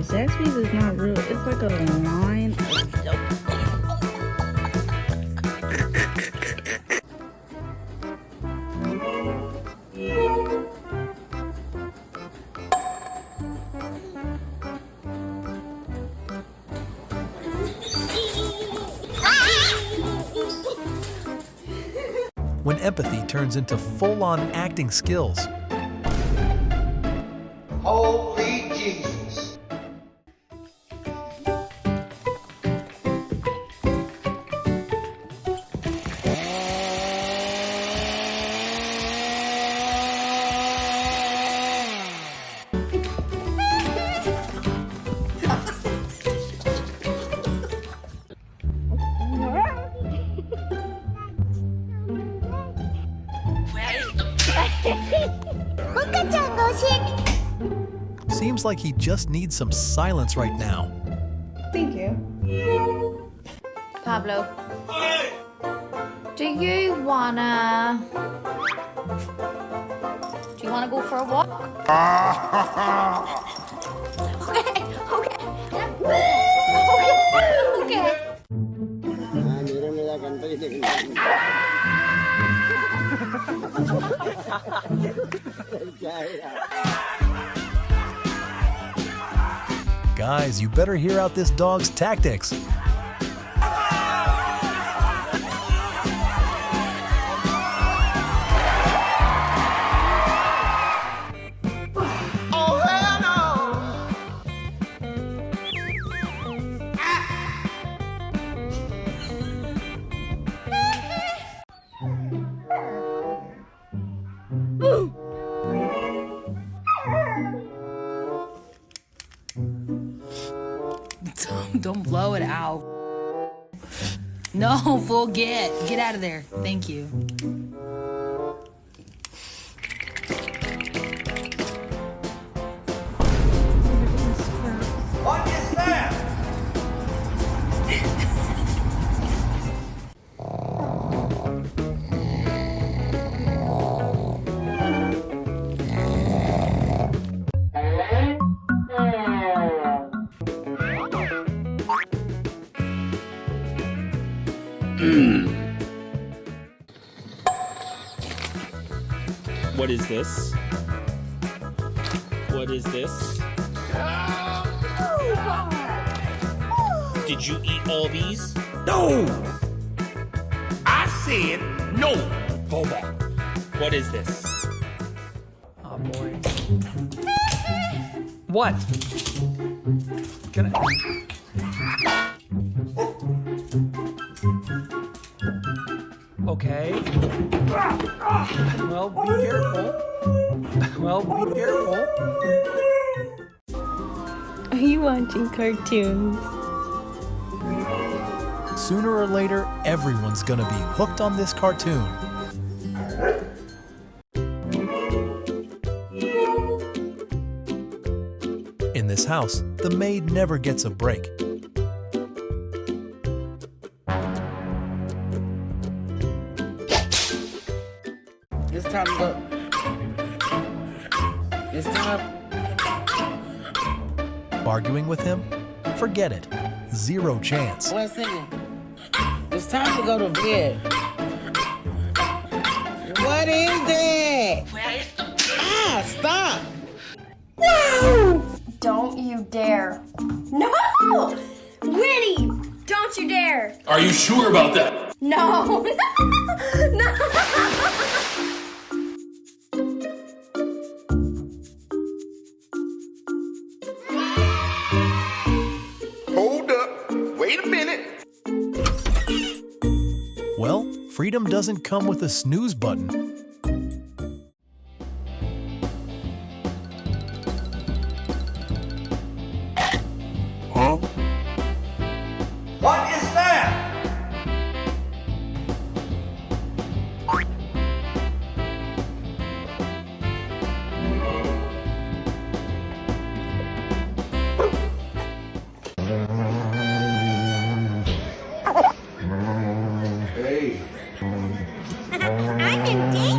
Zaxby's is not real. It's like a line of dope. When empathy turns into full-on acting skills. Holy Jesus. Seems like he just needs some silence right now. Thank you. Pablo, do you wanna go for a walk? Okay, okay. Guys, you better hear out this dog's tactics. Don't blow it out. No, fool, get out of there. Thank you. What is that? What is this? What is this? Did you eat all these? No! I said no! Hold on. What is this? Oh boy. What? Can I? Okay. Well, be careful. Well, be careful. Are you watching cartoons? Sooner or later, everyone's gonna be hooked on this cartoon. In this house, the maid never gets a break. It's time to go. It's time. Arguing with him? Forget it. Zero chance. 1 second. It's time to go to bed. What is it? Ah, stop! No! Don't you dare. No! Winnie! Don't you dare! Are you sure about that? No! No! Hold up. Wait a minute. Well, freedom doesn't come with a snooze button. Huh? What is that? I'm in danger!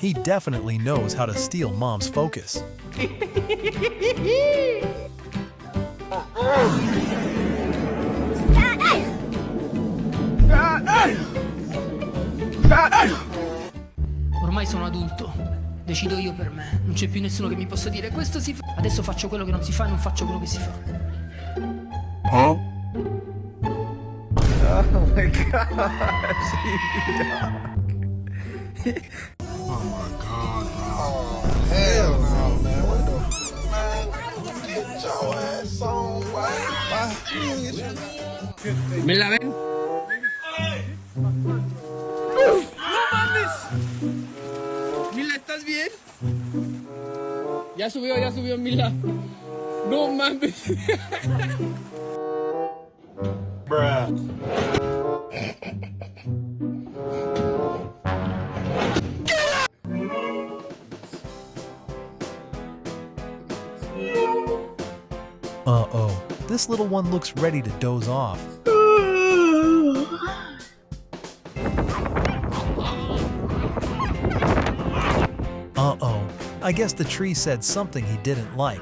He definitely knows how to steal Mom's focus. Ormai sono adulto. Decido io per me. Non c'è più nessuno che mi possa dire questo si fa. Adesso faccio quello che non si fa e non faccio quello che si fa. Huh? Oh my gosh. Hell no, man. What the man? Get your ass on, boy. ¿Me la ven? ¡No mames! Mila, ¿estás bien? Ya subió Mila. No mames. Bruh. Uh-oh, this little one looks ready to doze off. Uh-oh, I guess the tree said something he didn't like.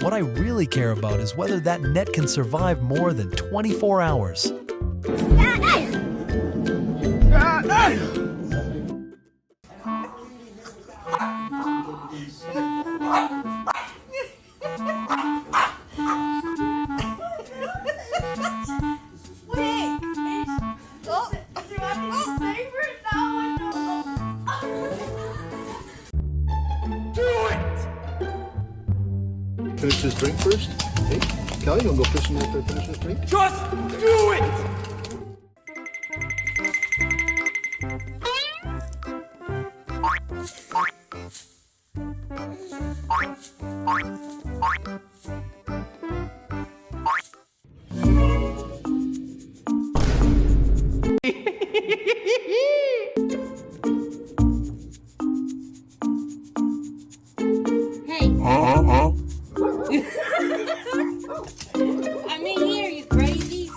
What I really care about is whether that net can survive more than 24 hours. Finish this drink first. Hey, Kelly, you wanna go fishing after I finish this drink? Just do it! Huh? I'm in here, you crazy.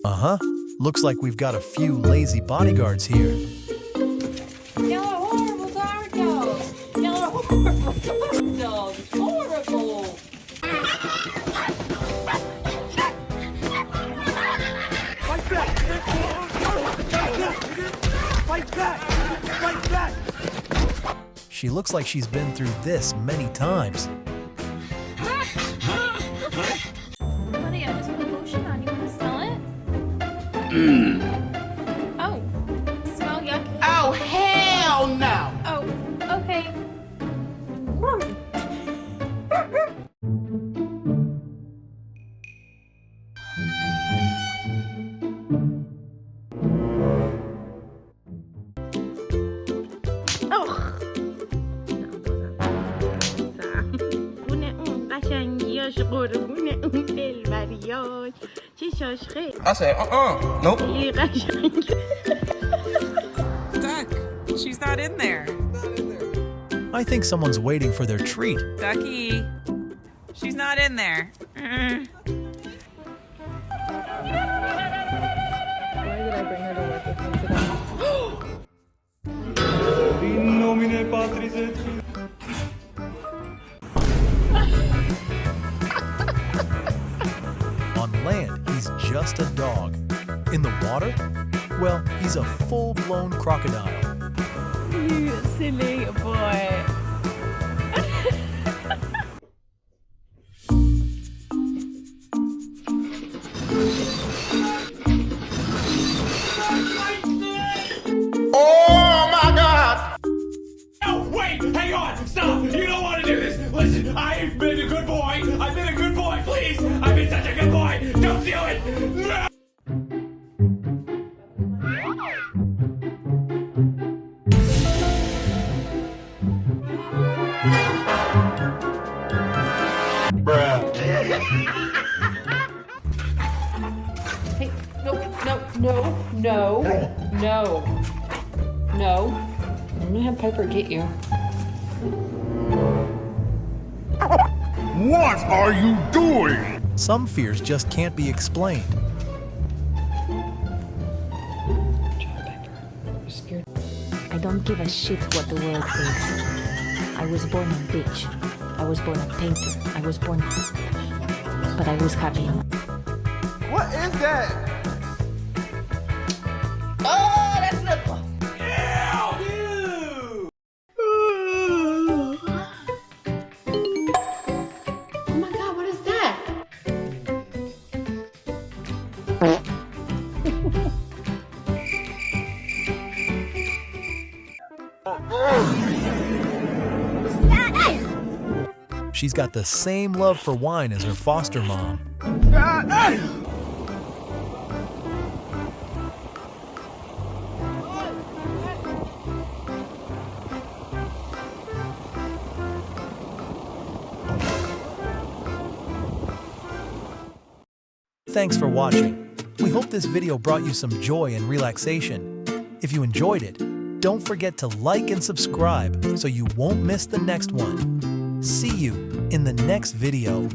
Uh-huh, looks like we've got a few lazy bodyguards here. Y'all are horrible guard dogs. Y'all are horrible guard dogs. Horrible. Fight back! Fight back! Fight back! She looks like she's been through this many times. Buddy, I just put lotion on. You want to smell it? Oh, smell yucky. Oh, hell no! Oh, okay. I say, nope. Duck, she's not in there. I think someone's waiting for their treat. Ducky, she's not in there. Why did I bring her to work with me today? On land, he's just a dog. In the water, well, he's a full-blown crocodile. You silly boy. Oh my God! No, wait! Hang on! Stop! You don't want to do this! Listen, I've been a good boy! I've been a good boy, please! I've been such a good boy! Don't do it! No! Bruh. Hey, no. No. I'm gonna have Piper get you. What are you doing? Some fears just can't be explained. I don't give a shit what the world thinks. I was born a bitch. I was born a painter. I was born... But I was happy. What is that? Oh, that's nipple. Oh my god, what is that? She's got the same love for wine as her foster mom. Thanks for watching. We hope this video brought you some joy and relaxation. If you enjoyed it, don't forget to like and subscribe so you won't miss the next one. See you in the next video.